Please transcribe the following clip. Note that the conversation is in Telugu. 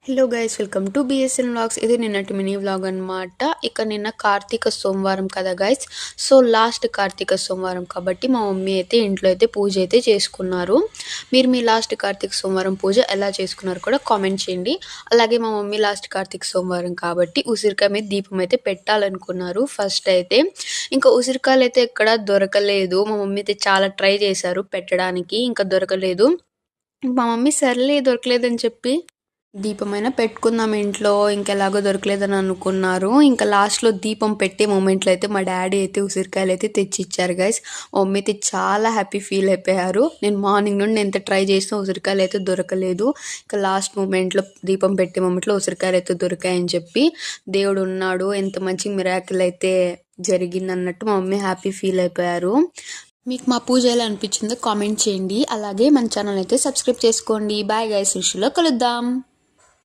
Hello guys, welcome to BSN vlogs. ఇది నిన్నటి మినీ వ్లాగ్ అనమాట. ఇక నిన్న కార్తీక సోమవారం కదా గైస్. సో లాస్ట్ కార్తీక సోమవారం కాబట్టి మా మమ్మీ అయితే ఇంట్లో అయితే పూజ అయితే చేసుకున్నారు. మీరు మీ లాస్ట్ కార్తీక సోమవారం పూజ ఎలా చేసుకున్నారు కూడా కామెంట్ చేయండి. అలాగే మా మమ్మీ లాస్ట్ కార్తీక సోమవారం కాబట్టి ఉసిరికాయ మీద దీపం అయితే పెట్టాలనుకున్నారు ఫస్ట్ అయితే. ఇంకా ఉసిరికాయలు అయితే ఎక్కడ దొరకలేదు. మా మమ్మీ అయితే చాలా ట్రై చేశారు పెట్టడానికి, ఇంకా దొరకలేదు. మా మమ్మీ సర్లే దొరకలేదని చెప్పి దీపమైనా పెట్టుకుందాం ఇంట్లో, ఇంకెలాగో దొరకలేదని అనుకున్నారు. ఇంకా లాస్ట్లో దీపం పెట్టే మూమెంట్లో అయితే మా డాడీ అయితే ఉసిరికాయలు అయితే తెచ్చిచ్చారు గైస్. మా మమ్మీ అయితే చాలా హ్యాపీ ఫీల్ అయిపోయారు. నేను మార్నింగ్ నుండి ఎంత ట్రై చేసినా ఉసిరికాయలు అయితే దొరకలేదు. ఇంకా లాస్ట్ మూమెంట్లో దీపం పెట్టే మూమెంట్లో ఉసిరికాయలు అయితే దొరికాయని చెప్పి దేవుడు ఉన్నాడు, ఎంత మంచి మిరాకిల్ అయితే జరిగింది అన్నట్టు మా మమ్మీ హ్యాపీ ఫీల్ అయిపోయారు. మీకు మా పూజ ఎలా అనిపించిందో కామెంట్ చేయండి. అలాగే మన ఛానల్ అయితే సబ్స్క్రైబ్ చేసుకోండి. బాయ్ గైస్, విషయంలో కలుద్దాం.